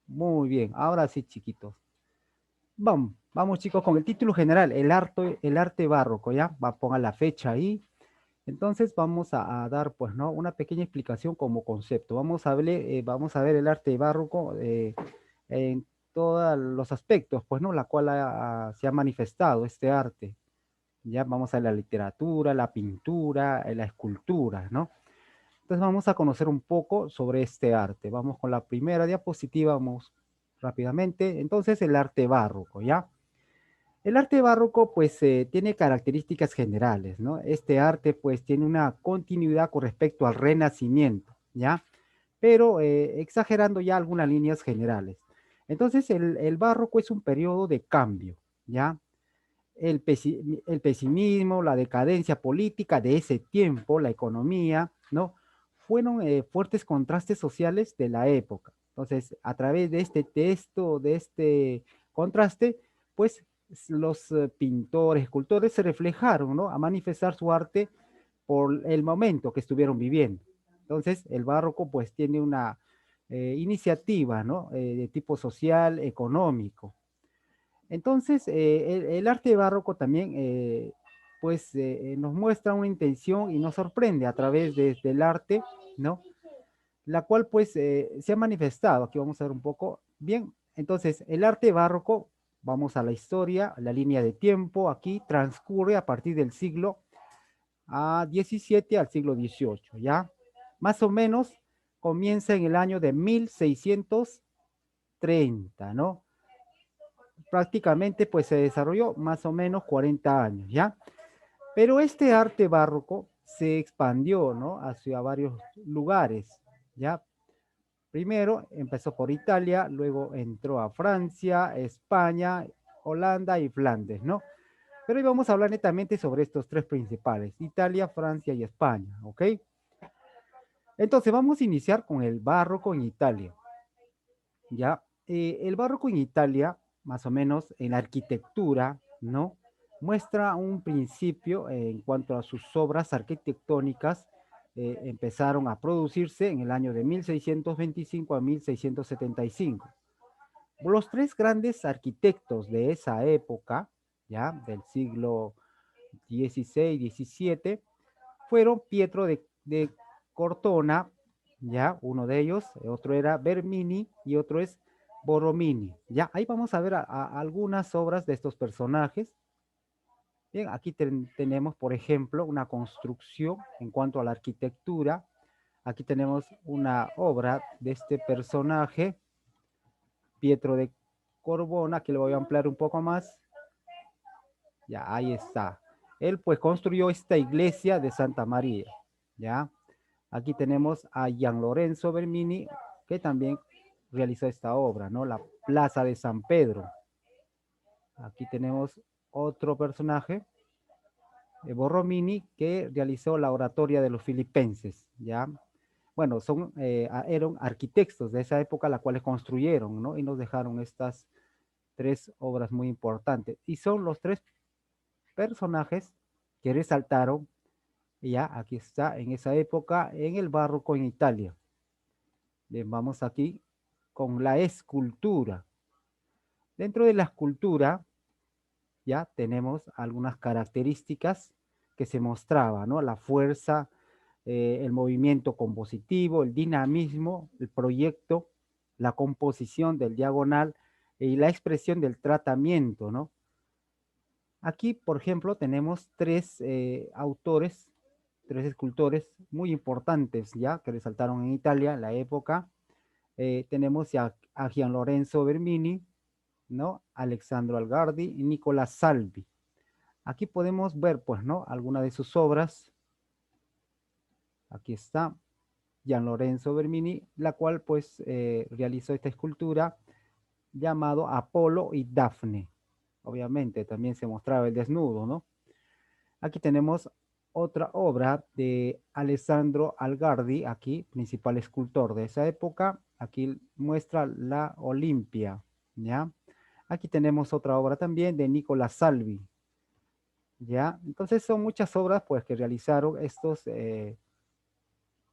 Muy bien, ahora sí, chiquitos. Vamos chicos, con el título general, el arte barroco, ¿ya? Pongan la fecha ahí. Entonces vamos a dar, pues, ¿no? Una pequeña explicación como concepto. Vamos a ver el arte barroco en todos los aspectos, pues, ¿no? La cual se ha manifestado este arte. Ya vamos a la literatura, la pintura, la escultura, ¿no? Entonces vamos a conocer un poco sobre este arte. Vamos con la primera diapositiva, vamos rápidamente. Entonces el arte barroco, ¿ya? El arte barroco pues tiene características generales, ¿no? Este arte pues tiene una continuidad con respecto al Renacimiento, ¿ya? Pero exagerando ya algunas líneas generales. Entonces el barroco es un periodo de cambio, ¿ya? El pesimismo, la decadencia política de ese tiempo, la economía, ¿no? Fueron fuertes contrastes sociales de la época. Entonces, a través de este texto, de este contraste, pues los pintores, escultores se reflejaron, ¿no? A manifestar su arte por el momento que estuvieron viviendo. Entonces, el barroco pues tiene una iniciativa, ¿no? De tipo social, económico. Entonces, el arte barroco también, pues, nos muestra una intención y nos sorprende a través del arte, ¿no? La cual, pues, se ha manifestado. Aquí vamos a ver un poco. Bien, entonces, el arte barroco, vamos a la historia, la línea de tiempo, aquí transcurre a partir del siglo XVII al siglo XVIII, ¿ya? Más o menos comienza en el año de 1630, ¿no? Prácticamente pues se desarrolló más o menos 40 años, ¿ya? Pero este arte barroco se expandió, ¿no? Hacia varios lugares, ¿ya? Primero empezó por Italia, luego entró a Francia, España, Holanda y Flandes, ¿no? Pero hoy vamos a hablar netamente sobre estos tres principales, Italia, Francia y España, ¿ok? Entonces vamos a iniciar con el barroco en Italia, ¿ya? El barroco en Italia, más o menos en la arquitectura, ¿no? Muestra un principio en cuanto a sus obras arquitectónicas, empezaron a producirse en el año de 1625 a 1675. Los tres grandes arquitectos de esa época, ya, del siglo XVI, XVII, fueron Pietro de Cortona, ya, uno de ellos, otro era Bernini y otro es Borromini. Ya, ahí vamos a ver algunas obras de estos personajes. Bien, aquí tenemos, por ejemplo, una construcción en cuanto a la arquitectura. Aquí tenemos una obra de este personaje, Pietro de Corbona, que le voy a ampliar un poco más. Ya, ahí está. Él pues construyó esta iglesia de Santa María, ¿ya? Aquí tenemos a Gian Lorenzo Bernini, que también realizó esta obra, ¿no? La Plaza de San Pedro. Aquí tenemos otro personaje, Borromini, que realizó la oratoria de los filipenses, ¿ya? Bueno, eran arquitectos de esa época, la cuales construyeron, ¿no? Y nos dejaron estas tres obras muy importantes. Y son los tres personajes que resaltaron, ya, aquí está, en esa época, en el barroco en Italia. Bien, vamos aquí con la escultura. Dentro de la escultura ya tenemos algunas características que se mostraba, ¿no? La fuerza, el movimiento compositivo, el dinamismo, el proyecto, la composición del diagonal y la expresión del tratamiento, ¿no? Aquí, por ejemplo, tenemos tres autores, tres escultores muy importantes, ya, que resaltaron en Italia en la época. Tenemos a Gian Lorenzo Bernini, ¿no? Alexandro Algardi y Nicolás Salvi. Aquí podemos ver, pues, ¿no? Algunas de sus obras. Aquí está Gian Lorenzo Bernini, la cual, pues, realizó esta escultura llamado Apolo y Dafne. Obviamente, también se mostraba el desnudo, ¿no? Aquí tenemos otra obra de Alessandro Algardi, aquí, principal escultor de esa época. Aquí muestra la Olimpia, ¿ya? Aquí tenemos otra obra también de Nicola Salvi, ¿ya? Entonces son muchas obras, pues, que realizaron estos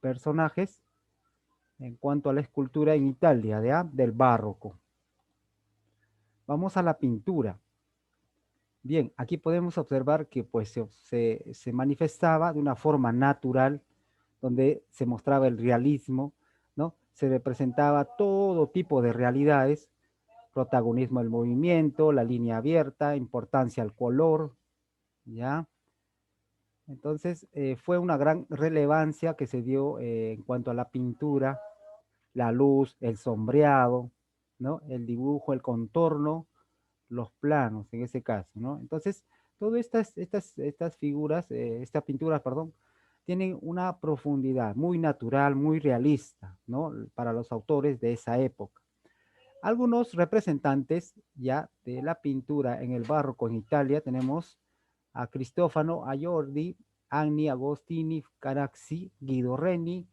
personajes en cuanto a la escultura en Italia, ¿ya? Del barroco. Vamos a la pintura. Bien, aquí podemos observar que pues se manifestaba de una forma natural, donde se mostraba el realismo, ¿no? Se representaba todo tipo de realidades, protagonismo del movimiento, la línea abierta, importancia al color, ¿ya? Entonces, fue una gran relevancia que se dio en cuanto a la pintura, la luz, el sombreado, ¿no? El dibujo, el contorno, los planos en ese caso, ¿no? Entonces, todas estas figuras, estas pinturas, perdón, tienen una profundidad muy natural, muy realista, ¿no? Para los autores de esa época. Algunos representantes ya de la pintura en el barroco en Italia tenemos a Cristofano Aiordi, Anni Agostini, Caraxi, Guido Reni,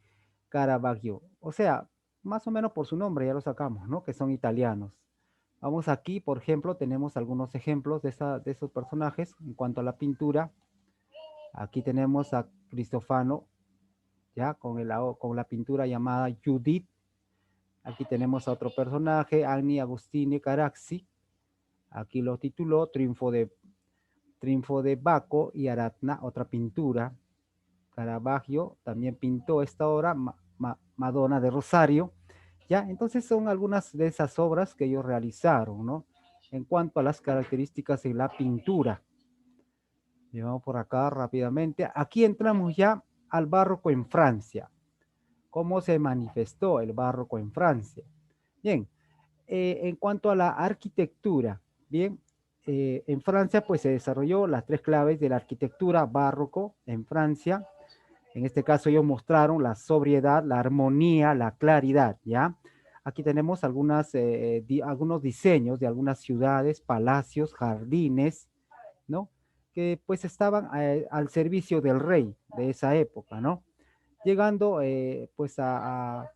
Caravaggio. O sea, más o menos por su nombre ya lo sacamos, ¿no? Que son italianos. Vamos aquí, por ejemplo, tenemos algunos ejemplos de esos personajes en cuanto a la pintura. Aquí tenemos a Cristofano, ya con la pintura llamada Judith. Aquí tenemos a otro personaje, Anni Agostini Caraxi. Aquí lo tituló Triunfo de Baco y Aratna, otra pintura. Caravaggio también pintó esta obra, Madonna de Rosario. ¿Ya? Entonces son algunas de esas obras que ellos realizaron, ¿no? En cuanto a las características de la pintura. Llevamos por acá rápidamente. Aquí entramos ya al barroco en Francia. ¿Cómo se manifestó el barroco en Francia? Bien, en cuanto a la arquitectura, bien, en Francia pues se desarrolló las tres claves de la arquitectura barroco en Francia. En este caso ellos mostraron la sobriedad, la armonía, la claridad, ¿ya? Aquí tenemos algunos diseños de algunas ciudades, palacios, jardines, ¿no? Que pues estaban al servicio del rey de esa época, ¿no? Llegando pues a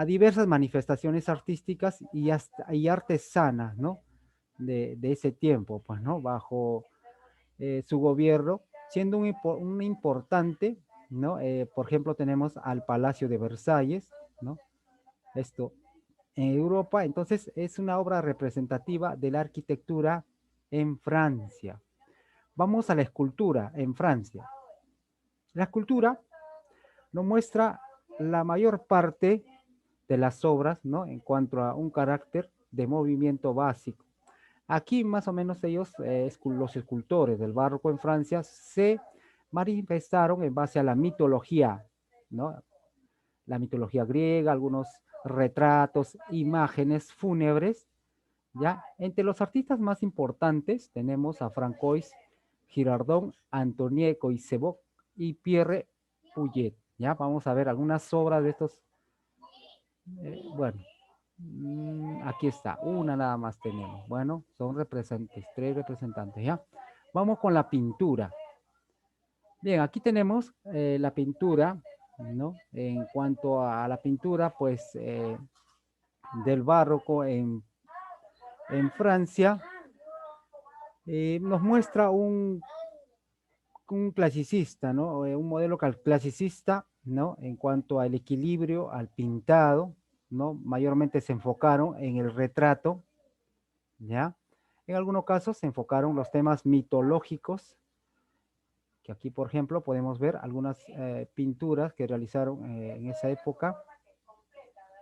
diversas manifestaciones artísticas y artesanas, ¿no? De ese tiempo, pues, ¿no? Bajo su gobierno, siendo un importante, ¿no? Por ejemplo, tenemos al Palacio de Versalles, ¿no? Esto en Europa, entonces es una obra representativa de la arquitectura en Francia. Vamos a la escultura en Francia. La escultura nos muestra la mayor parte de las obras, ¿no? En cuanto a un carácter de movimiento básico. Aquí más o menos ellos, los escultores del barroco en Francia, se manifestaron en base a la mitología, ¿no? La mitología griega, algunos retratos, imágenes fúnebres, ¿ya? Entre los artistas más importantes tenemos a Francois Girardon, Antoine Coixebot y Pierre Puget, ¿ya? Vamos a ver algunas obras de estos, bueno, aquí está, una nada más tenemos. Bueno, son representantes, tres representantes, ¿ya? Vamos con la pintura. Bien, aquí tenemos la pintura, ¿no? En cuanto a la pintura, pues, del barroco en Francia, nos muestra un clasicista, ¿no? Un modelo clasicista, ¿no? En cuanto al equilibrio, al pintado, ¿no? Mayormente se enfocaron en el retrato, ¿ya? En algunos casos se enfocaron los temas mitológicos, que aquí, por ejemplo, podemos ver algunas pinturas que realizaron en esa época,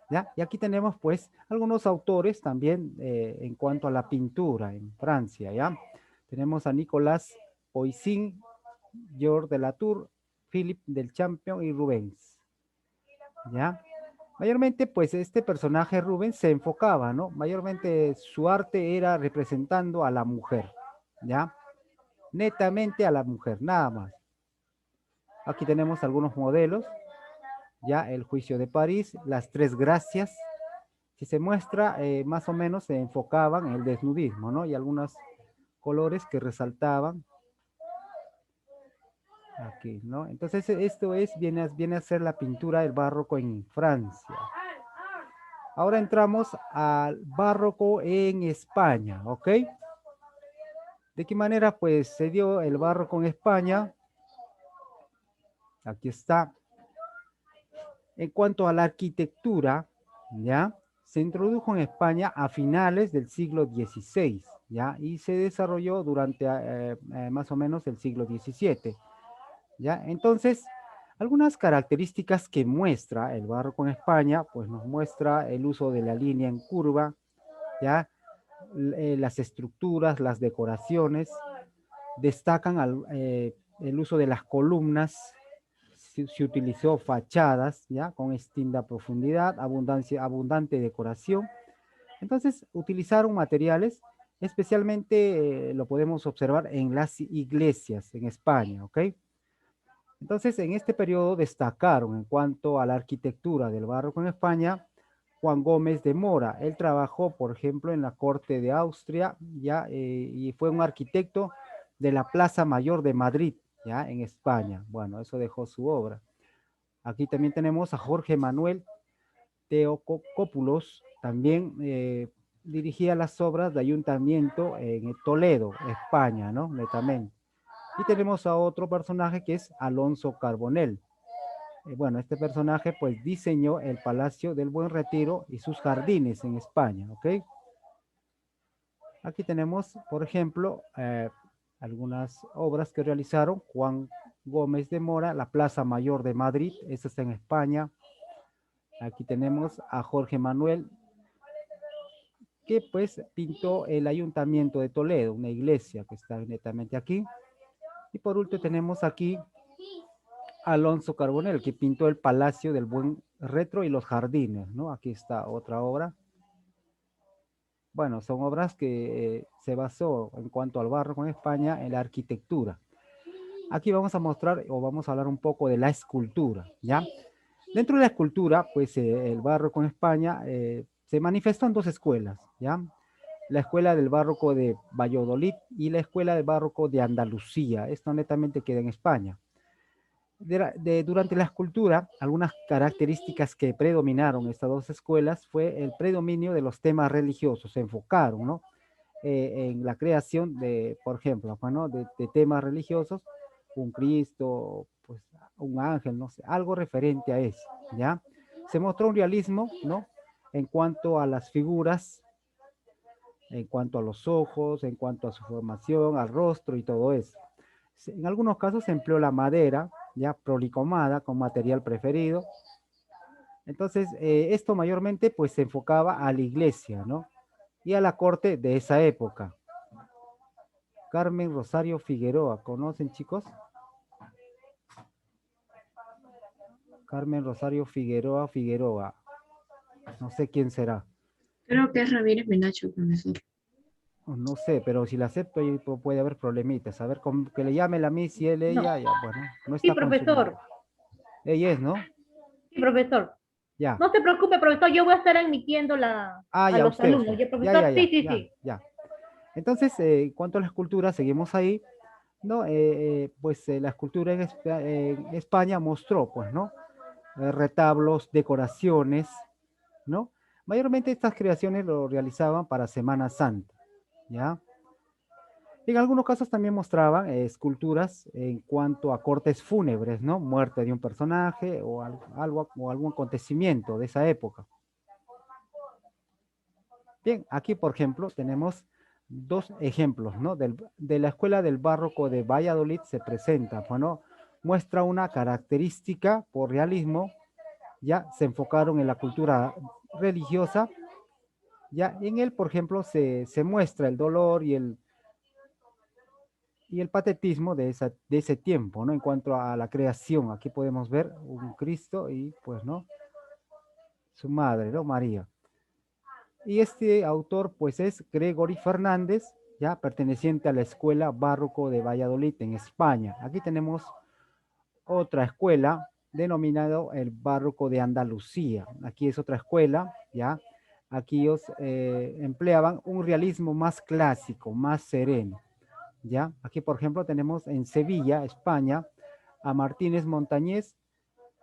¿ya? Y aquí tenemos, pues, algunos autores también en cuanto a la pintura en Francia, ¿ya? Tenemos a Nicolas Poussin, Georges de Latour, Philippe del Champion y Rubens, ¿ya? Mayormente, pues, este personaje Rubens se enfocaba, ¿no? Mayormente su arte era representando a la mujer, ¿ya? Netamente a la mujer, nada más. Aquí tenemos algunos modelos, ya el juicio de París, las tres gracias. Si se muestra, más o menos se enfocaban en el desnudismo, ¿no? Y algunos colores que resaltaban aquí, ¿no? Entonces esto viene a ser la pintura del barroco en Francia. Ahora entramos al barroco en España, ¿ok? ¿De qué manera pues se dio el barroco en España? Aquí está. En cuanto a la arquitectura, ¿ya? Se introdujo en España a finales del siglo XVI, ¿ya? Y se desarrolló durante más o menos el siglo XVII, ¿ya? Entonces, algunas características que muestra el barroco en España, pues nos muestra el uso de la línea en curva, ¿ya? Las estructuras, las decoraciones, destacan el uso de las columnas, se utilizó fachadas, ¿ya? Con distinta profundidad, abundante decoración. Entonces, utilizaron materiales, especialmente lo podemos observar en las iglesias en España, ¿ok? Entonces, en este periodo destacaron en cuanto a la arquitectura del barroco en España, Juan Gómez de Mora. Él trabajó, por ejemplo, en la corte de Austria, ya, y fue un arquitecto de la Plaza Mayor de Madrid, ya, en España. Bueno, eso dejó su obra. Aquí también tenemos a Jorge Manuel Teocópulos, también dirigía las obras de ayuntamiento en Toledo, España, ¿no? Netamente. Y tenemos a otro personaje que es Alonso Carbonell. Bueno, este personaje pues diseñó el Palacio del Buen Retiro y sus jardines en España, ¿ok? Aquí tenemos, por ejemplo, algunas obras que realizaron Juan Gómez de Mora, la Plaza Mayor de Madrid, esta está en España. Aquí tenemos a Jorge Manuel, que pues pintó el Ayuntamiento de Toledo, una iglesia que está netamente aquí. Y por último tenemos aquí Alonso Carbonell, que pintó el Palacio del Buen Retiro y los jardines, ¿no? Aquí está otra obra. Bueno, son obras que se basó en cuanto al barroco en España en la arquitectura. Aquí vamos a mostrar o vamos a hablar un poco de la escultura, ¿ya? Dentro de la escultura, pues el barroco en España se manifestó en dos escuelas, ¿ya? La escuela del barroco de Valladolid y la escuela del barroco de Andalucía. Esto netamente queda en España. Durante la escultura, algunas características que predominaron en estas dos escuelas fue el predominio de los temas religiosos, se enfocaron, ¿no? En la creación de, por ejemplo, bueno, de temas religiosos, un Cristo, pues un ángel, no sé, algo referente a eso, ¿ya? Se mostró un realismo, ¿no? En cuanto a las figuras, en cuanto a los ojos, en cuanto a su formación, al rostro y todo eso. En algunos casos se empleó la madera, ya policromada, con material preferido. Entonces, esto mayormente pues se enfocaba a la iglesia, ¿no? Y a la corte de esa época. Carmen Rosario Figueroa, ¿conocen, chicos? Carmen Rosario Figueroa. No sé quién será. Creo que es Ramírez Menacho, profesor. No sé, pero si la acepto puede haber problemitas. A ver, que le llame la Miss y él, No. ella, ya, bueno, no Sí, está con su profesor. nombre. Ella es, ¿no? Sí, profesor. Ya. No se preocupe, profesor. Yo voy a estar admitiendo Ah, a ya, los alumnos. usted. ¿Ya, Ya, profesor? ya, Sí, ya, sí, ya, sí. ya. Entonces, en cuanto a la escultura, seguimos ahí, ¿no? Pues la escultura en España mostró, pues, ¿no? Retablos, decoraciones, ¿no? Mayormente estas creaciones lo realizaban para Semana Santa, ¿ya? En algunos casos también mostraban esculturas en cuanto a cortes fúnebres, ¿no? Muerte de un personaje o o algún acontecimiento de esa época. Bien, aquí por ejemplo tenemos dos ejemplos, ¿no? De la escuela del barroco de Valladolid se presenta, bueno, muestra una característica por realismo, ya se enfocaron en la cultura religiosa, ya en él, por ejemplo, se muestra el dolor y el patetismo de ese tiempo, ¿no? En cuanto a la creación, aquí podemos ver un Cristo y pues, ¿no? Su madre, ¿no? María. Y este autor pues es Gregory Fernández, ya perteneciente a la Escuela Barroco de Valladolid en España. Aquí tenemos otra escuela denominado el Barroco de Andalucía. Aquí es otra escuela, ya. Aquí ellos empleaban un realismo más clásico, más sereno, ya. Aquí por ejemplo tenemos en Sevilla, España, a Martínez Montañés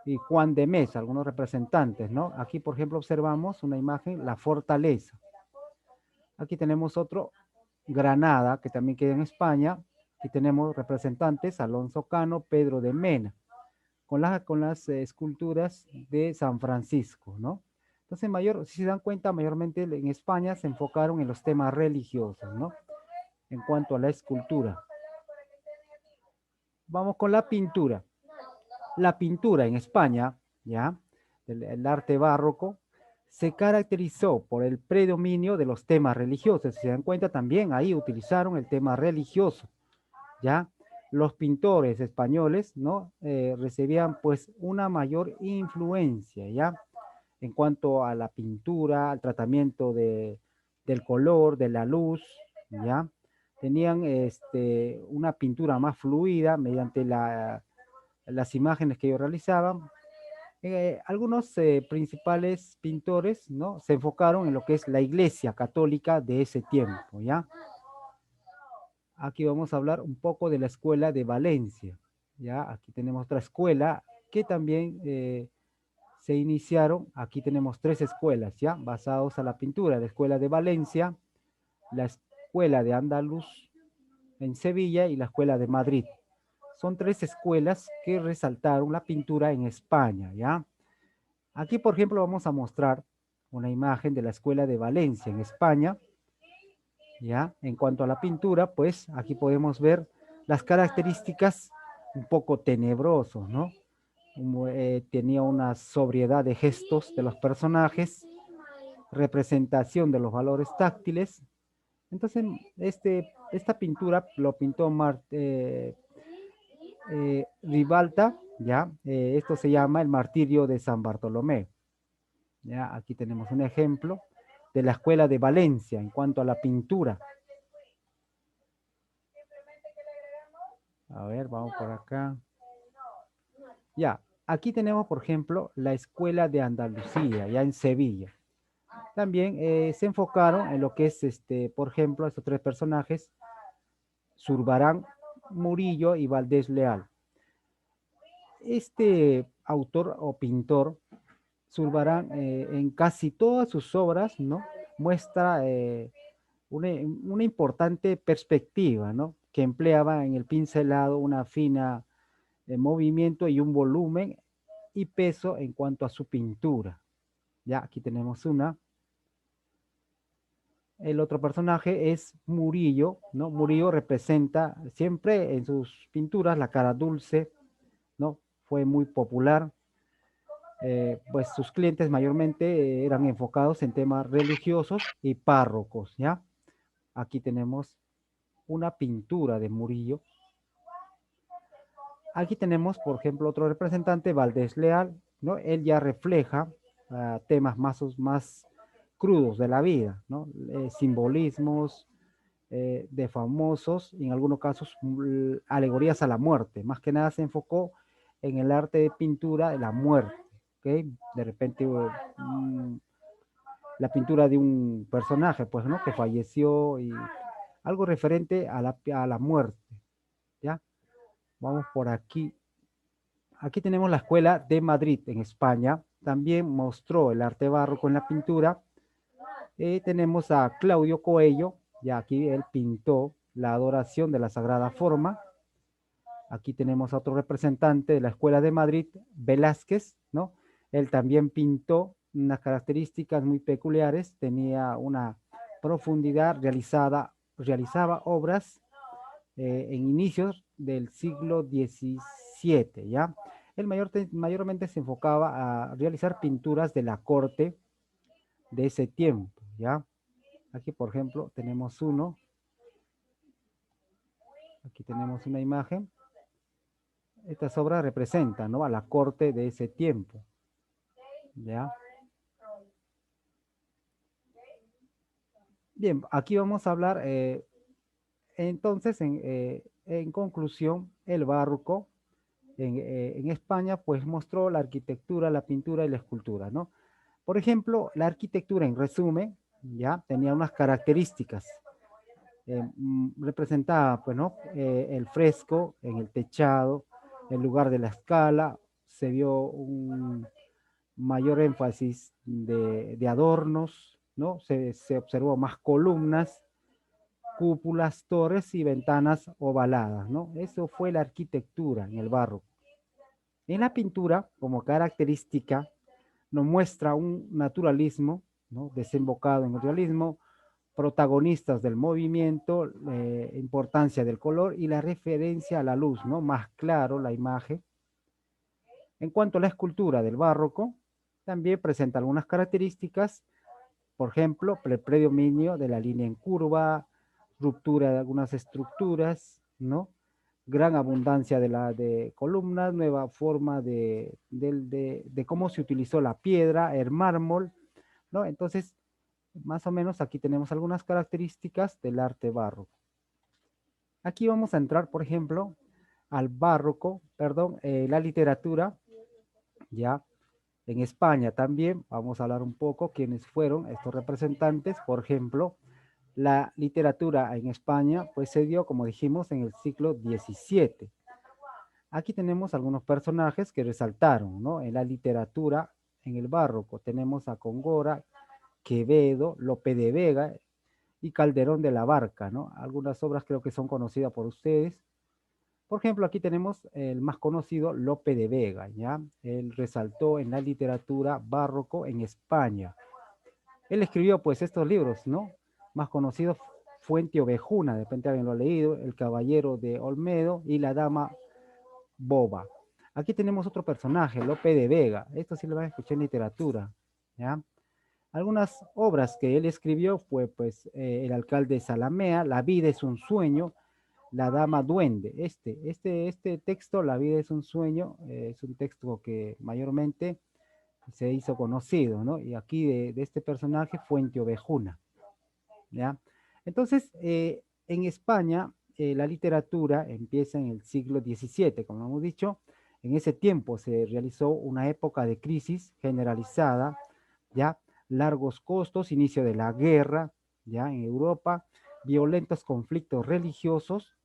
y Juan de Mesa, algunos representantes, ¿no? Aquí por ejemplo observamos una imagen, la fortaleza. Aquí tenemos otro, Granada, que también queda en España. Aquí tenemos representantes, Alonso Cano, Pedro de Mena. con las esculturas de San Francisco, ¿no? Entonces, si se dan cuenta, mayormente en España se enfocaron en los temas religiosos, ¿no? En cuanto a la escultura. Vamos con la pintura. La pintura en España, ¿ya? El arte barroco, se caracterizó por el predominio de los temas religiosos. Si se dan cuenta, también ahí utilizaron el tema religioso, ¿ya? Los pintores españoles, ¿no? Recibían pues una mayor influencia, ¿ya? En cuanto a la pintura, al tratamiento del color, de la luz, ¿ya? Tenían una pintura más fluida mediante las imágenes que ellos realizaban. Algunos principales pintores, ¿no? Se enfocaron en lo que es la iglesia católica de ese tiempo, ¿ya? Aquí vamos a hablar un poco de la escuela de Valencia, ¿ya? Aquí tenemos otra escuela que también se iniciaron. Aquí tenemos 3 escuelas, ¿ya? Basados a la pintura: la escuela de Valencia, la escuela de Andaluz en Sevilla y la escuela de Madrid. Son 3 escuelas que resaltaron la pintura en España, ¿ya? Aquí, por ejemplo, vamos a mostrar una imagen de la escuela de Valencia en España, ¿ya? En cuanto a la pintura, pues aquí podemos ver las características un poco tenebrosos, ¿no? Tenía una sobriedad de gestos de los personajes, representación de los valores táctiles. Entonces, esta pintura lo pintó Ribalta, ¿ya? Esto se llama el martirio de San Bartolomé. ¿Ya? Aquí tenemos un ejemplo de la escuela de Valencia en cuanto a la pintura. A ver, vamos por acá. Ya, aquí tenemos, por ejemplo, la escuela de Andalucía, ya en Sevilla. También se enfocaron en lo que es, por ejemplo, estos 3 personajes: Zurbarán, Murillo y Valdés Leal. Este autor o pintor, Zurbarán, en casi todas sus obras, ¿no? Muestra una importante perspectiva, ¿no? Que empleaba en el pincelado una fina movimiento y un volumen y peso en cuanto a su pintura. Ya, aquí tenemos una. El otro personaje es Murillo, ¿no? Murillo representa siempre en sus pinturas la cara dulce, ¿no? Fue muy popular. Pues sus clientes mayormente eran enfocados en temas religiosos y párrocos, ¿ya? Aquí tenemos una pintura de Murillo. Aquí tenemos, por ejemplo, otro representante, Valdés Leal, ¿no? Él ya refleja temas más crudos de la vida, ¿no? Simbolismos de famosos y en algunos casos alegorías a la muerte. Más que nada se enfocó en el arte de pintura de la muerte, ¿ok? De repente la pintura de un personaje, pues, ¿no? Que falleció y algo referente a la muerte, ¿ya? Vamos por aquí. Aquí tenemos la Escuela de Madrid en España. También mostró el arte barroco en la pintura. Tenemos a Claudio Coello, ya aquí él pintó la adoración de la Sagrada Forma. Aquí tenemos a otro representante de la Escuela de Madrid, Velázquez, ¿no? Él también pintó unas características muy peculiares, tenía una profundidad, realizaba obras en inicios del siglo XVII, ¿ya? Él mayormente se enfocaba a realizar pinturas de la corte de ese tiempo, ¿ya? Aquí, por ejemplo, tenemos uno. Aquí tenemos una imagen. Estas obras representan, ¿no? A la corte de ese tiempo, ¿ya? Bien, aquí vamos a hablar, entonces, en conclusión, el barroco en España, pues mostró la arquitectura, la pintura y la escultura, ¿no? Por ejemplo, la arquitectura, en resumen, ya tenía unas características. Representaba, pues, ¿no? El fresco en el techado, en lugar de la escala, se vio un mayor énfasis de adornos, ¿no? Se observó más columnas, cúpulas, torres y ventanas ovaladas, ¿no? Eso fue la arquitectura en el barroco. En la pintura, como característica, nos muestra un naturalismo, ¿no?, desembocado en el realismo, protagonistas del movimiento, importancia del color y la referencia a la luz, ¿no?, más claro la imagen. En cuanto a la escultura del barroco, también presenta algunas características, por ejemplo, el predominio de la línea en curva, ruptura de algunas estructuras, ¿no? Gran abundancia de columnas, nueva forma de cómo se utilizó la piedra, el mármol, ¿no? Entonces, más o menos aquí tenemos algunas características del arte barroco. Aquí vamos a entrar, por ejemplo, al barroco, perdón, la literatura, ya. En España también, vamos a hablar un poco quiénes fueron estos representantes. Por ejemplo, la literatura en España pues se dio, como dijimos, en el siglo XVII. Aquí tenemos algunos personajes que resaltaron, ¿no?, en la literatura en el barroco. Tenemos a Góngora, Quevedo, Lope de Vega y Calderón de la Barca, ¿no? Algunas obras creo que son conocidas por ustedes. Por ejemplo, aquí tenemos el más conocido, Lope de Vega, ¿ya? Él resaltó en la literatura barroco en España. Él escribió, pues, estos libros, ¿no? Más conocidos, Fuente Ovejuna, de repente alguien lo ha leído, El Caballero de Olmedo y La Dama Boba. Aquí tenemos otro personaje, Lope de Vega. Esto sí lo van a escuchar en literatura, ¿ya? Algunas obras que él escribió fue, pues, El Alcalde de Zalamea, La vida es un sueño, La Dama Duende. Este texto, La vida es un sueño, es un texto que mayormente se hizo conocido, ¿no? Y aquí de este personaje, Fuente Ovejuna, ¿ya? Entonces, en España, la literatura empieza en el siglo XVII, como hemos dicho. En ese tiempo se realizó una época de crisis generalizada, ¿ya? Largos costos, inicio de la guerra, ¿ya? En Europa, violentos conflictos religiosos,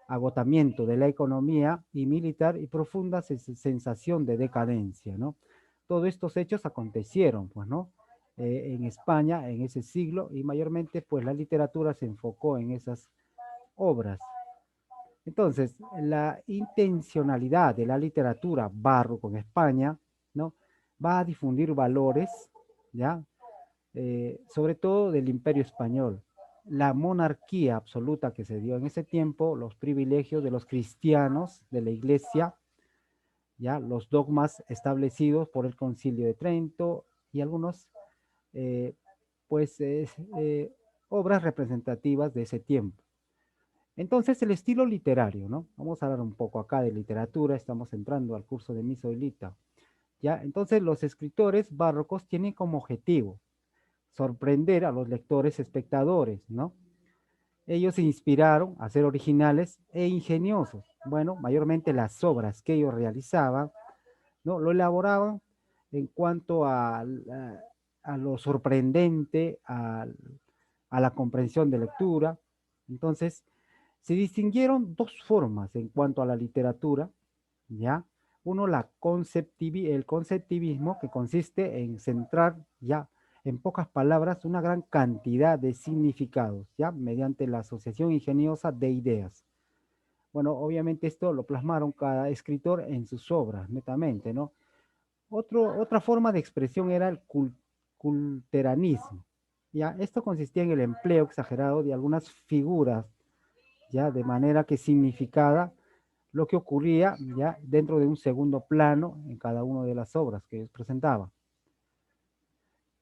agotamiento de la economía y militar y profunda sensación de decadencia, ¿no? Todos estos hechos acontecieron, pues, ¿no? En España en ese siglo y mayormente, pues, la literatura se enfocó en esas obras. Entonces, la intencionalidad de la literatura barroco en España, ¿no?, va a difundir valores, ¿ya? Sobre todo del Imperio Español, la monarquía absoluta que se dio en ese tiempo, los privilegios de los cristianos de la iglesia, ya los dogmas establecidos por el Concilio de Trento y algunos, eh, pues, obras representativas de ese tiempo. Entonces, el estilo literario, ¿no? Vamos a hablar un poco acá de literatura, estamos entrando al curso de Misoilita, ¿ya? Entonces, los escritores barrocos tienen como objetivo sorprender a los lectores espectadores, ¿no? Ellos se inspiraron a ser originales e ingeniosos. Bueno, mayormente las obras que ellos realizaban, ¿no?, lo elaboraban en cuanto a lo sorprendente, a la comprensión de lectura. Entonces, se distinguieron dos formas en cuanto a la literatura, ¿ya? Uno, el conceptivismo, que consiste en centrar ya en pocas palabras una gran cantidad de significados, ¿ya? Mediante la asociación ingeniosa de ideas. Bueno, obviamente esto lo plasmaron cada escritor en sus obras, netamente, ¿no? Otra forma de expresión era el culteranismo, ¿ya? Esto consistía en el empleo exagerado de algunas figuras, ¿ya? De manera que significaba lo que ocurría ya dentro de un segundo plano en cada una de las obras que ellos presentaban.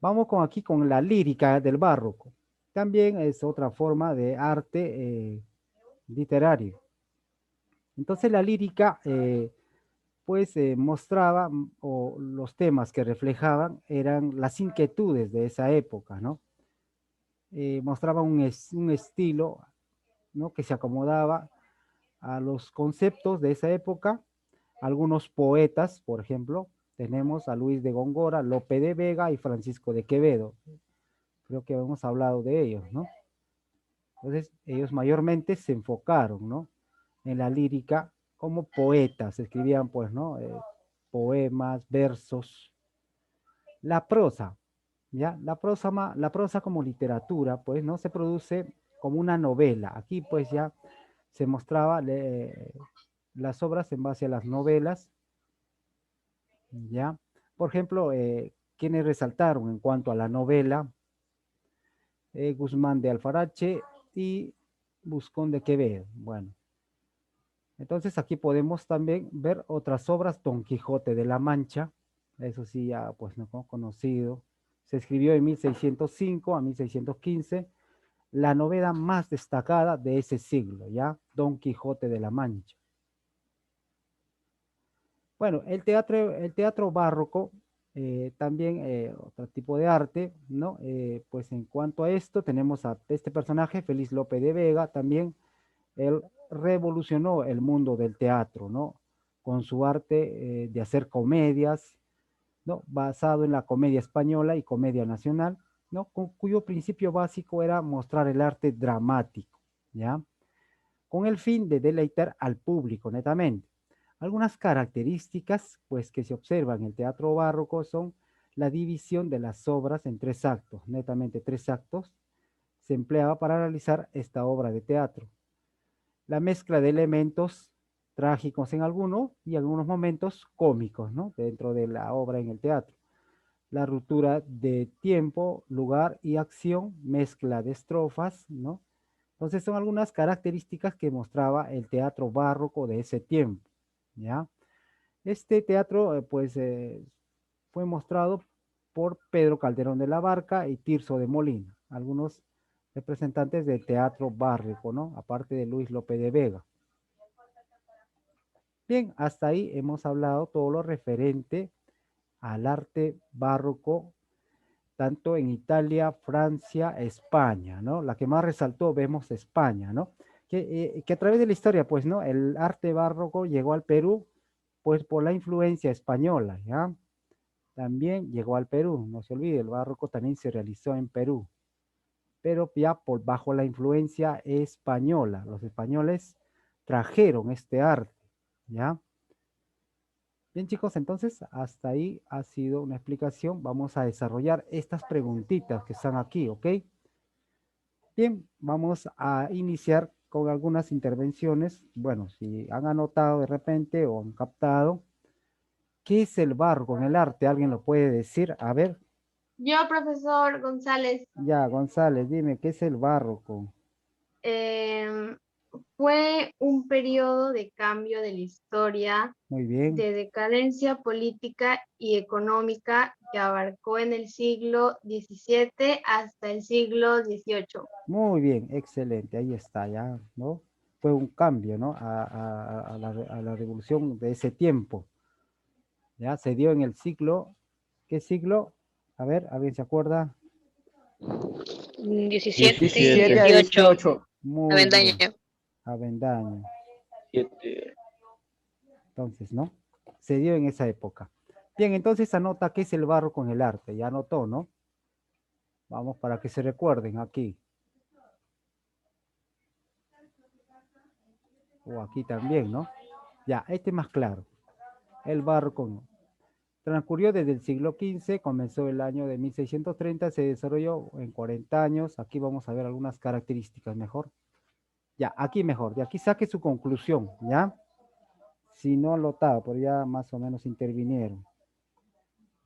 Vamos aquí con la lírica del barroco. También es otra forma de arte literario. Entonces la lírica pues mostraba, o los temas que reflejaban eran las inquietudes de esa época, ¿no? Mostraba un estilo, ¿no?, que se acomodaba a los conceptos de esa época. Algunos poetas, por ejemplo, tenemos a Luis de Góngora, Lope de Vega y Francisco de Quevedo. Creo que hemos hablado de ellos, ¿no? Entonces, ellos mayormente se enfocaron, ¿no?, en la lírica como poetas, escribían, pues, ¿no?, poemas, versos. La prosa, ¿ya? La prosa como literatura, pues, ¿no?, se produce como una novela. Aquí, pues, ya se mostraba las obras en base a las novelas, ¿ya? Por ejemplo, quienes resaltaron en cuanto a la novela, Guzmán de Alfarache y Buscón de Quevedo. Bueno, entonces aquí podemos también ver otras obras, Don Quijote de la Mancha, eso sí ya pues no conocido, se escribió en 1605 a 1615, la novela más destacada de ese siglo, ¿ya? Don Quijote de la Mancha. Bueno, el teatro barroco, también otro tipo de arte, ¿no? Pues en cuanto a esto, tenemos a este personaje, Félix Lope de Vega, también él revolucionó el mundo del teatro, ¿no? Con su arte de hacer comedias, ¿no? Basado en la comedia española y comedia nacional, ¿no? Cuyo principio básico era mostrar el arte dramático, ¿ya? Con el fin de deleitar al público netamente. Algunas características pues, que se observan en el teatro barroco son la división de las obras en tres actos, netamente tres actos, se empleaba para realizar esta obra de teatro. La mezcla de elementos trágicos en algunos y algunos momentos cómicos, ¿no? Dentro de la obra en el teatro. La ruptura de tiempo, lugar y acción, mezcla de estrofas, ¿no? Entonces son algunas características que mostraba el teatro barroco de ese tiempo, ¿ya? Este teatro, fue mostrado por Pedro Calderón de la Barca y Tirso de Molina, algunos representantes del teatro barroco, ¿no? Aparte de Luis Lope de Vega. Bien, hasta ahí hemos hablado todo lo referente al arte barroco, tanto en Italia, Francia, España, ¿no? La que más resaltó, vemos España, ¿no? Que a través de la historia, pues, ¿no? El arte barroco llegó al Perú, pues, por la influencia española, ¿ya? También llegó al Perú, no se olvide, el barroco también se realizó en Perú, pero ya bajo la influencia española. Los españoles trajeron este arte, ¿ya? Bien, chicos, entonces hasta ahí ha sido una explicación. Vamos a desarrollar estas preguntitas que están aquí, ¿ok? Bien, vamos a iniciar con algunas intervenciones. Bueno, si han anotado de repente o han captado, ¿qué es el barroco en el arte? ¿Alguien lo puede decir? A ver, Yo, profesor González, ya, González, dime, ¿qué es el barroco? em, fue un periodo de cambio de la historia, Muy bien, de decadencia política y económica que abarcó en el siglo XVII hasta el siglo XVIII. muy bien, excelente, ahí está, ya, ¿no? Fue un cambio, ¿no? A la revolución de ese tiempo, ¿ya? Se dio en el siglo, ¿qué siglo? A ver, ¿alguien se acuerda? 17 y 17 a 18. 18. Muy Avendaño. bien, Avendaño. 7. Entonces, ¿no? Se dio en esa época. Bien, entonces anota qué es el barroco en el arte. Ya anotó, ¿no? Vamos para que se recuerden aquí. O aquí también, ¿no? Ya, este es más claro. El barroco ¿no? Transcurrió desde el siglo XV, comenzó el año de 1630, se desarrolló en 40 años. Aquí vamos a ver algunas características mejor. Ya, aquí mejor. De aquí saque su conclusión, ¿ya? Si no lotado, pero ya más o menos intervinieron.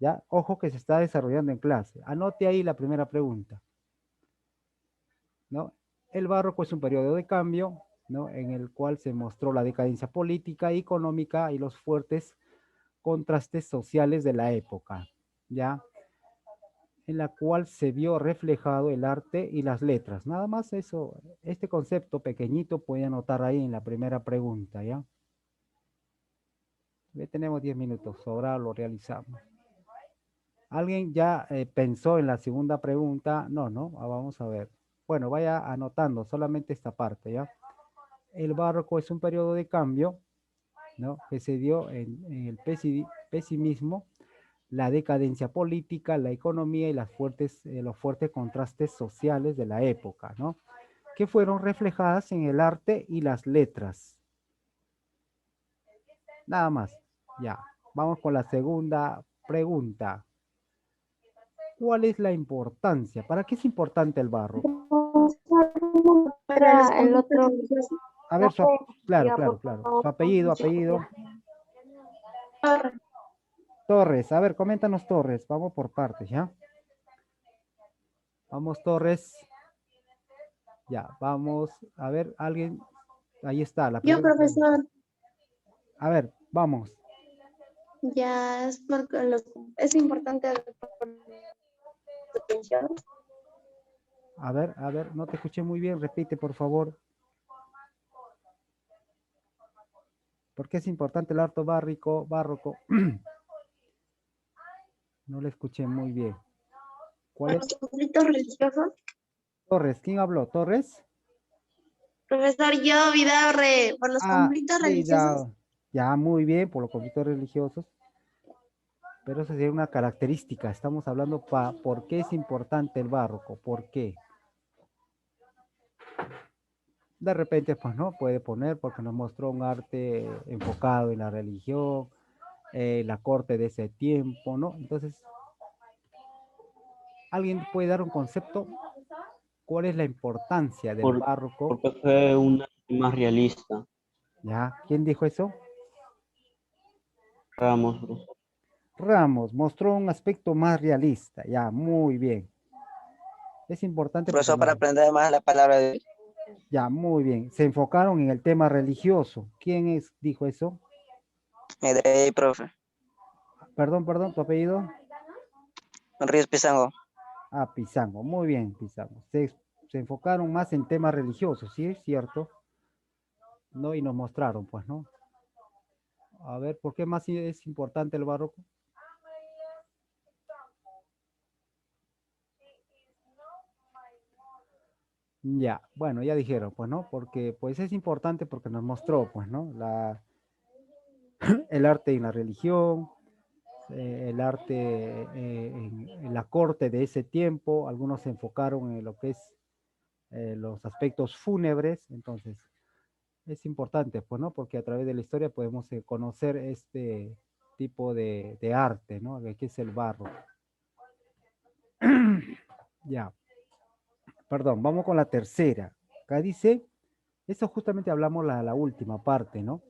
¿Ya? Ojo que se está desarrollando en clase. Anote ahí la primera pregunta. ¿No? El barroco es un periodo de cambio, ¿no? En el cual se mostró la decadencia política, económica y los fuertes contrastes sociales de la época, ¿ya? En la cual se vio reflejado el arte y las letras. Nada más eso, este concepto pequeñito puede anotar ahí en la primera pregunta, ¿ya? Ya tenemos 10 minutos, ahora lo realizamos. ¿Alguien ya pensó en la segunda pregunta? No, no, vamos a ver. Bueno, vaya anotando solamente esta parte, ¿ya? El barroco es un periodo de cambio, ¿no? Que se dio en el pesimismo, la decadencia política, la economía y los fuertes contrastes sociales de la época, ¿no? Que fueron reflejadas en el arte y las letras. Nada más, ya. Vamos con la segunda pregunta. ¿Cuál es la importancia? ¿Para qué es importante el barroco? Para el otro. A ver, claro. Su apellido. Torres, a ver, coméntanos Torres, vamos por partes, ¿ya? Vamos Torres. Ya, vamos, a ver, alguien, ahí está, la Yo, primera pregunta. profesor, A ver, vamos. ya es porque es importante atención. A ver, no te escuché muy bien, repite por favor. ¿Por qué es importante el arte barroco? No le escuché muy bien. ¿Cuál es? Los conflictos religiosos. Torres, ¿quién habló? ¿Torres? Profesor, yo, Vidaurre, por los Ah, conflictos religiosos. Vidal. Ya, muy bien, por los conflictos religiosos. Pero eso sería una característica. Estamos hablando por qué es importante el barroco. ¿Por qué? De repente, pues no, puede poner porque nos mostró un arte enfocado en la religión, la corte de ese tiempo, ¿no? Entonces, ¿alguien puede dar un concepto? ¿Cuál es la importancia del barroco? Porque fue un arte más realista. ¿Ya? ¿Quién dijo eso? Ramos, profesor. Ramos mostró un aspecto más realista. Ya, muy bien. Es importante porque Profesor, para aprender más la palabra de Dios. ya, muy bien. Se enfocaron en el tema religioso. ¿Quién dijo eso? Medrey, profe. Perdón, tu apellido. Ríos Pizango. Ah, Pizango. Muy bien, Pizango. Se enfocaron más en temas religiosos, ¿sí? Es cierto. ¿No? Y nos mostraron, pues, ¿no? A ver, ¿por qué más es importante el barroco? Ya, bueno, ya dijeron, pues, ¿no? Porque, pues, es importante porque nos mostró, pues, ¿no? El arte en la religión, el arte en la corte de ese tiempo. Algunos se enfocaron en lo que es los aspectos fúnebres. Entonces, es importante, pues, ¿no? Porque a través de la historia podemos conocer este tipo de arte, ¿no? De qué es el barro. Ya. Perdón, vamos con la tercera. Acá dice, eso justamente hablamos la última parte, ¿no?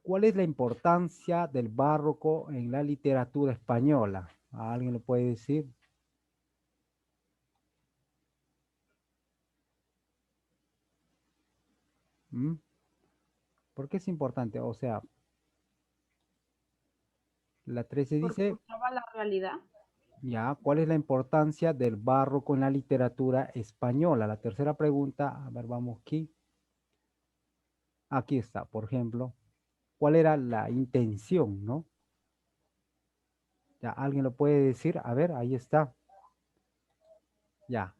¿Cuál es la importancia del barroco en la literatura española? ¿Alguien lo puede decir? ¿Mm? ¿Por qué es importante? O sea, la 13 Porque dice, mostraba la realidad. ya, ¿cuál es la importancia del barroco en la literatura española? La tercera pregunta, a ver, vamos aquí. Aquí está, por ejemplo, ¿cuál era la intención, no? Ya, ¿alguien lo puede decir? A ver, ahí está. Ya,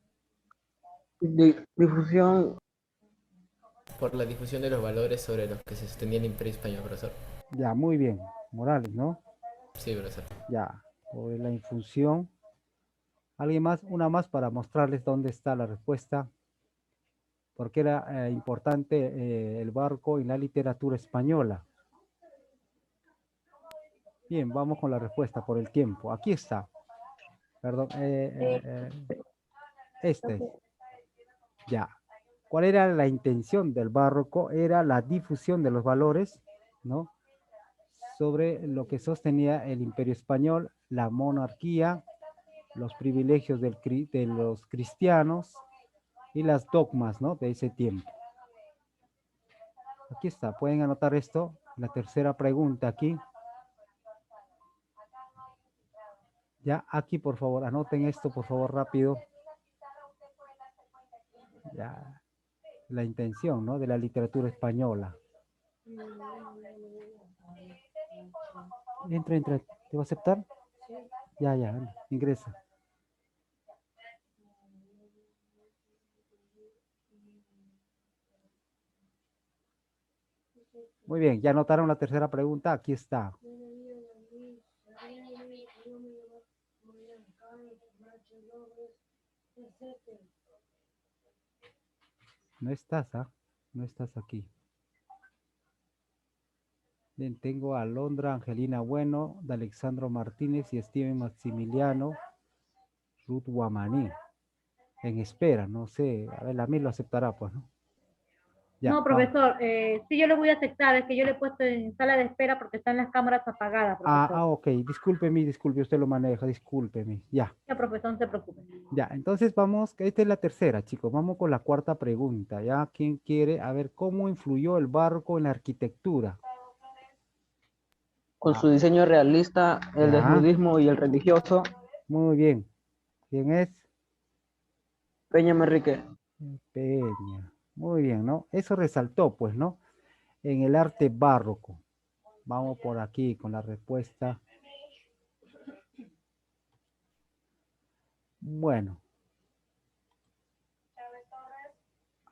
Difusión. Por la difusión de los valores sobre los que se sostenía el Imperio Español, profesor. ya, muy bien. Morales, ¿no? Sí, profesor. Ya, por la infusión. ¿Alguien más? Una más para mostrarles dónde está la respuesta. ¿Por qué era importante el barco en la literatura española? Bien, vamos con la respuesta por el tiempo. Aquí está. Perdón. Este. Ya. ¿Cuál era la intención del barroco? Era la difusión de los valores, ¿no? Sobre lo que sostenía el Imperio Español, la monarquía, los privilegios de los cristianos y las dogmas, ¿no? De ese tiempo. Aquí está, pueden anotar esto. La tercera pregunta aquí. Ya, aquí por favor, anoten esto por favor rápido. Ya, la intención, ¿no? De la literatura española. Entra. ¿Te va a aceptar? Ya, ingresa. Muy bien, ya anotaron la tercera pregunta. Aquí está. No estás, ¿ah? No estás aquí. Bien, tengo a Alondra Angelina Bueno, de Alexandro Martínez y Steven Maximiliano Ruth Guamaní. En espera, no sé. A ver, la mí lo aceptará, pues, ¿no? Ya, No, profesor, sí yo le voy a aceptar, es que yo le he puesto en sala de espera porque están las cámaras apagadas, profesor. ok, disculpe, usted lo maneja, discúlpeme. Ya, Ya, profesor, no se preocupe. ya, entonces vamos, esta es la tercera, chicos, vamos con la cuarta pregunta, ¿ya? ¿Quién quiere? A ver, ¿cómo influyó el barroco en la arquitectura? Con su diseño realista, el Ya, desnudismo y el religioso, muy bien. ¿Quién es? Peña Manrique. Peña. Muy bien, ¿no? Eso resaltó, pues, ¿no? En el arte barroco. Vamos por aquí con la respuesta. Bueno,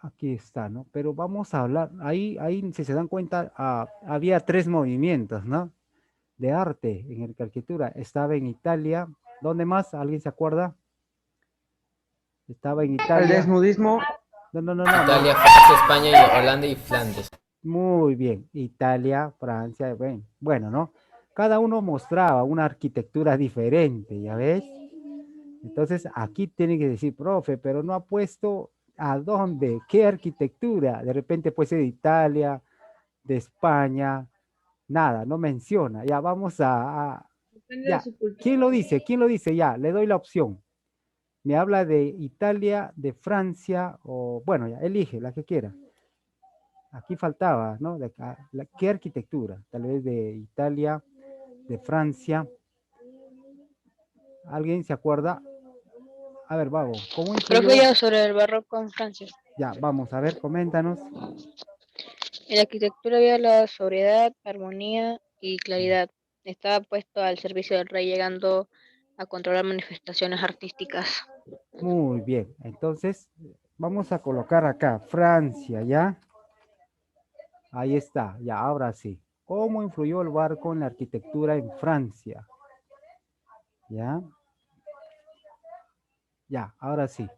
aquí está, ¿no? Pero vamos a hablar, ahí si se dan cuenta, había tres movimientos, ¿no? De arte en la arquitectura. Estaba en Italia. ¿Dónde más? ¿Alguien se acuerda? Estaba en El Italia. desnudismo, No. Italia, Francia, España y Holanda y Flandes. Muy bien. Italia, Francia, bueno, ¿no? Cada uno mostraba una arquitectura diferente, ¿ya ves? Entonces, aquí tiene que decir, profe, pero no ha puesto a dónde, qué arquitectura. De repente puede ser de Italia, de España, nada, no menciona. Ya vamos Depende de ya. su cultura. ¿Quién lo dice? ¿Quién lo dice? Ya, le doy la opción. Me habla de Italia, de Francia, o bueno, ya, elige la que quiera. Aquí faltaba, ¿no? ¿Qué arquitectura? Tal vez de Italia, de Francia. ¿Alguien se acuerda? A ver, Vago, ¿cómo influyó? Profe, yo sobre el barroco en Francia. Ya, vamos a ver, coméntanos. En la arquitectura había la sobriedad, armonía y claridad. Estaba puesto al servicio del rey, llegando a controlar manifestaciones artísticas. Muy bien, entonces vamos a colocar acá Francia, ¿ya? Ahí está, ya, ahora sí. ¿Cómo influyó el barco en la arquitectura en Francia? ¿Ya? Ya, ahora sí.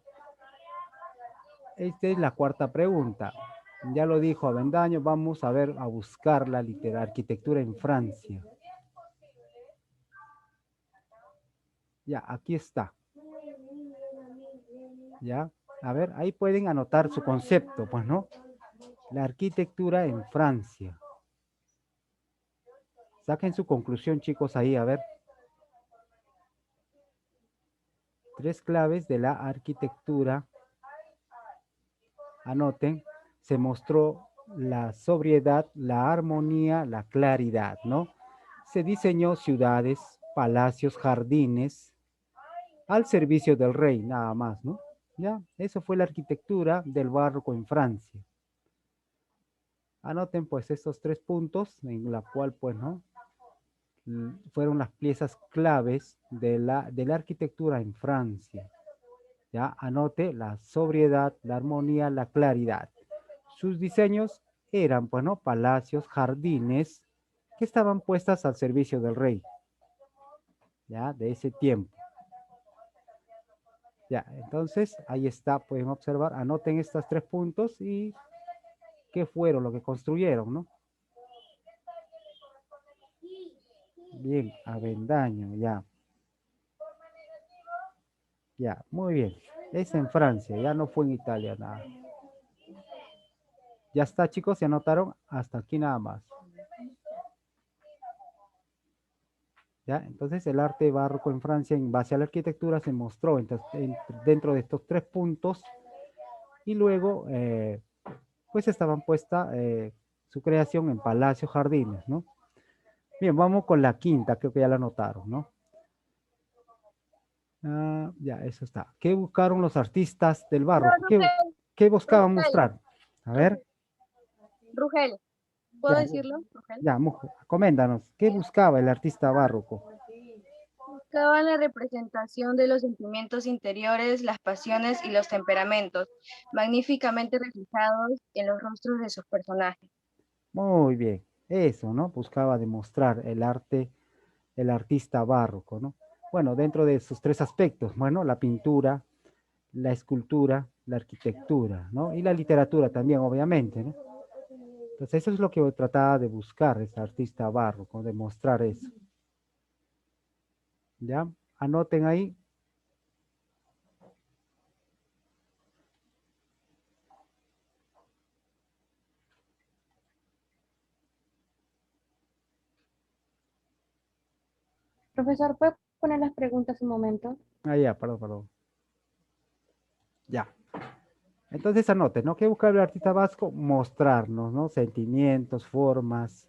Esta es la cuarta pregunta. Ya lo dijo Avendaño, vamos a ver, a buscar la arquitectura en Francia. Ya, aquí está. Ya, a ver, ahí pueden anotar su concepto, pues, ¿no? La arquitectura en Francia. Saquen su conclusión, chicos, ahí, a ver. Tres claves de la arquitectura. Anoten, se mostró la sobriedad, la armonía, la claridad, ¿no? Se diseñó ciudades, palacios, jardines, al servicio del rey, nada más, ¿no? Ya, eso fue la arquitectura del barroco en Francia. Anoten, pues, estos tres puntos, en la cual, pues, ¿no? Fueron las piezas claves de la arquitectura en Francia. Ya, anote la sobriedad, la armonía, la claridad. Sus diseños eran, bueno, palacios, jardines, que estaban puestas al servicio del rey, ya, de ese tiempo. Ya, entonces, ahí está, pueden observar, anoten estos tres puntos y qué fueron lo que construyeron, ¿no? Bien, Avendaño, ya. Ya, muy bien. Es en Francia, ya no fue en Italia, nada. Ya está, chicos, ¿se anotaron? Hasta aquí nada más. ¿Ya? Entonces, el arte barroco en Francia, en base a la arquitectura, se mostró dentro de estos tres puntos y luego, pues, estaban puesta su creación en palacios, jardines, ¿no? Bien, vamos con la quinta, creo que ya la anotaron, ¿no? Ya, eso está. ¿Qué buscaron los artistas del barroco? ¿Qué buscaban mostrar? A ver. Rugel, ¿puedo Ya, decirlo? Rugel. ya, mujer, coméntanos, ¿qué buscaba el artista barroco? Buscaba la representación de los sentimientos interiores, las pasiones y los temperamentos, magníficamente reflejados en los rostros de sus personajes. Muy bien, eso, ¿no? Buscaba demostrar el arte, el artista barroco, ¿no? Bueno, dentro de esos tres aspectos, bueno, la pintura, la escultura, la arquitectura, ¿no? Y la literatura también, obviamente, ¿no? Entonces, eso es lo que trataba de buscar ese artista barroco, demostrar eso. ¿Ya? Anoten ahí. Profesor, ¿puede poner las preguntas un momento? Ah, ya, perdón. Ya. Entonces anoten, ¿no? ¿Qué busca el artista vasco? Mostrarnos, ¿no? Sentimientos, formas,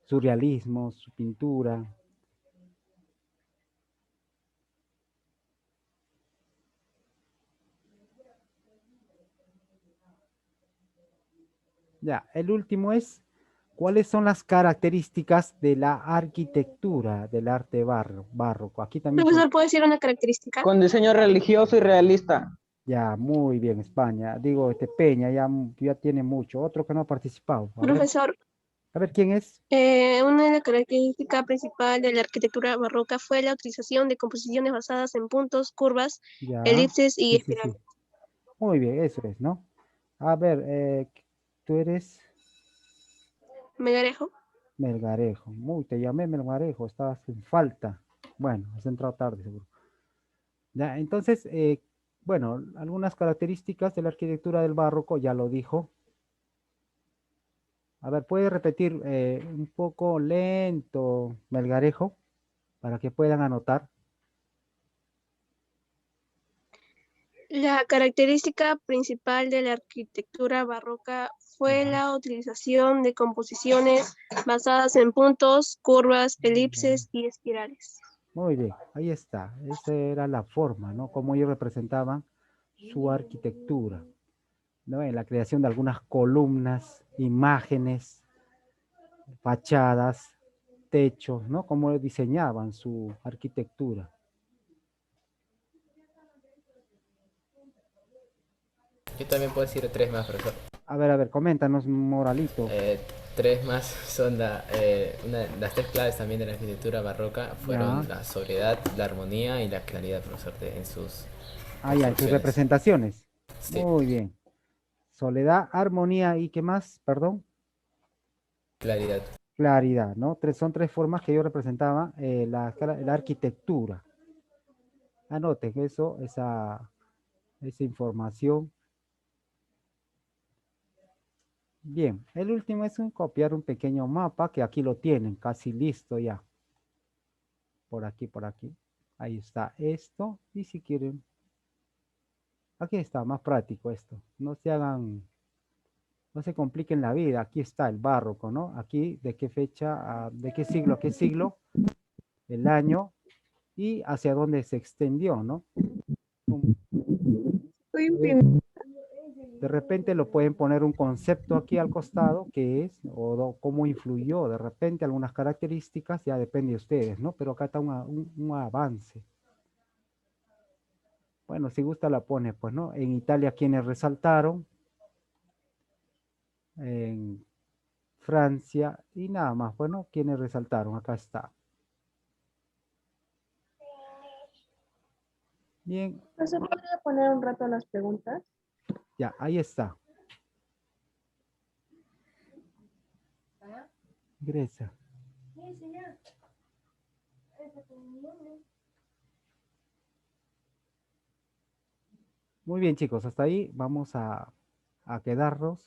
su realismo, su pintura. Ya, el último es, ¿cuáles son las características de la arquitectura del arte barroco? Aquí también, Profesor, ¿puede decir una característica? Con diseño religioso y realista. ya, muy bien, España. Digo, Peña ya tiene mucho. Otro que no ha participado. Profesor, A ver, ¿quién es? una de las características principales de la arquitectura barroca fue la utilización de composiciones basadas en puntos, curvas, Ya, elipses y sí, sí, espirales. sí. Muy bien, eso es, ¿no? A ver, tú eres Melgarejo. Melgarejo. Muy, te llamé Melgarejo, estabas en falta. Bueno, has entrado tarde, seguro. Ya, entonces, bueno, algunas características de la arquitectura del barroco, ya lo dijo. A ver, ¿puede repetir un poco lento, Melgarejo, para que puedan anotar? La característica principal de la arquitectura barroca fue la utilización de composiciones basadas en puntos, curvas, elipses y espirales. Muy bien, ahí está. Esa era la forma, ¿no? Cómo ellos representaban su arquitectura, ¿no? En la creación de algunas columnas, imágenes, fachadas, techos, ¿no? Cómo diseñaban su arquitectura. Yo también puedo decir tres más, profesor. A ver, coméntanos, Moralito. Tres más son las tres claves también de la arquitectura barroca fueron Ya. la sobriedad, la armonía y la claridad, profesor, en sus Ah, ya, en sus construcciones. representaciones. Sí. Muy bien. Soledad, armonía y ¿qué más? Perdón. Claridad. Claridad, ¿no? Son tres formas que yo representaba la arquitectura. Anoten eso, esa información. Bien, el último es copiar un pequeño mapa que aquí lo tienen, casi listo ya. Por aquí, por aquí. Ahí está esto. Y si quieren, aquí está, más práctico esto. No se hagan, no se compliquen la vida. Aquí está el barroco, ¿no? Aquí de qué fecha, de qué siglo a qué siglo, el año y hacia dónde se extendió, ¿no? De repente lo pueden poner un concepto aquí al costado que es, cómo influyó de repente algunas características, ya depende de ustedes, ¿no? Pero acá está un avance. Bueno, si gusta la pone, pues, ¿no? En Italia, quienes resaltaron, en Francia y nada más, bueno, quienes resaltaron, acá está. Bien. ¿Se podría poner un rato las preguntas? Ya, ahí está. Ingresa. Muy bien, chicos, hasta ahí vamos a quedarnos.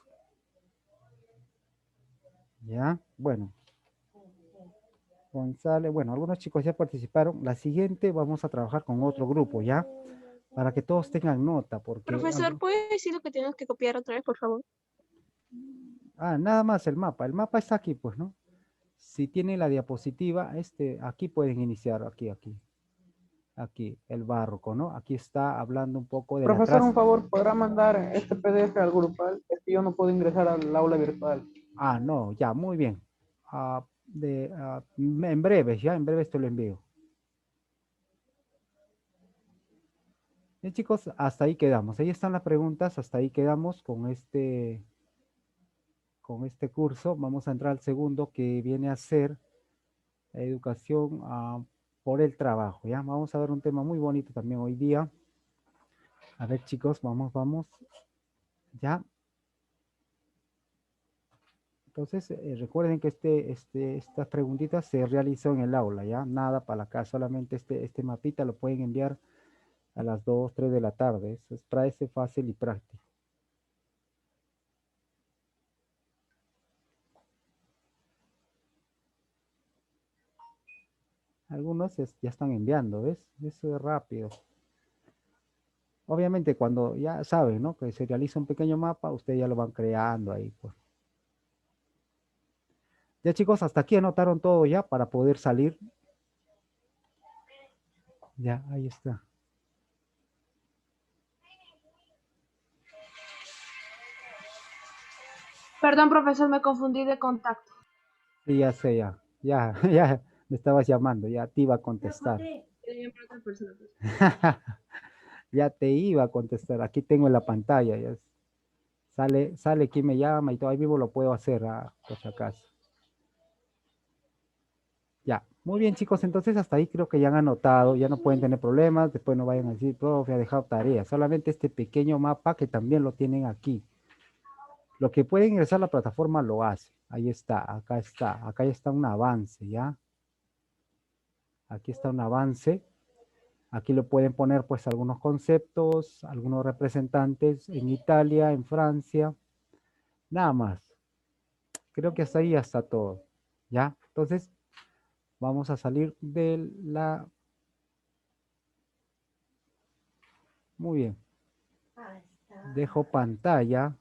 Ya, bueno. González, bueno, algunos chicos ya participaron. La siguiente vamos a trabajar con otro grupo, ¿ya? Para que todos tengan nota, porque... Profesor, ¿puede decir lo que tenemos que copiar otra vez, por favor? Nada más el mapa. El mapa está aquí, pues, ¿no? Si tiene la diapositiva, aquí pueden iniciar, aquí, el barroco, ¿no? Aquí está hablando un poco de Profesor, un favor, ¿podrá mandar este PDF al grupal? Es que yo no puedo ingresar al aula virtual. No, ya, muy bien. En breves, ya, en breves te lo envío. Bien, chicos, hasta ahí quedamos. Ahí están las preguntas, hasta ahí quedamos con este curso. Vamos a entrar al segundo que viene a ser educación por el trabajo, ¿ya? Vamos a ver un tema muy bonito también hoy día. A ver, chicos, vamos. ¿Ya? Entonces, recuerden que estas preguntitas se realizó en el aula, ¿ya? Nada para acá, solamente este mapita lo pueden enviar a las 2, 3 de la tarde. Eso es para ese fácil y práctico. Algunos ya están enviando, ¿ves? Eso es rápido. Obviamente cuando ya saben, ¿no? Que se realiza un pequeño mapa, ustedes ya lo van creando ahí, pues. Ya chicos, hasta aquí anotaron todo ya para poder salir. Ya, ahí está. Perdón, profesor, me confundí de contacto. Sí, ya sé, ya me estabas llamando, ya te iba a contestar. Ya te iba a contestar, aquí tengo en la pantalla, ya sale quién me llama y todo, ahí mismo lo puedo hacer, por si acaso. Ya, muy bien chicos, entonces hasta ahí creo que ya han anotado, ya no pueden tener problemas, después no vayan a decir, profe, ha dejado tarea, solamente este pequeño mapa que también lo tienen aquí. Lo que puede ingresar a la plataforma lo hace, ahí está, acá ya está un avance, ¿ya? Aquí está un avance, aquí lo pueden poner pues algunos conceptos, algunos representantes en Italia, en Francia, nada más. Creo que hasta ahí ya está todo, ¿ya? Entonces, vamos a salir de la... Muy bien. Dejo pantalla.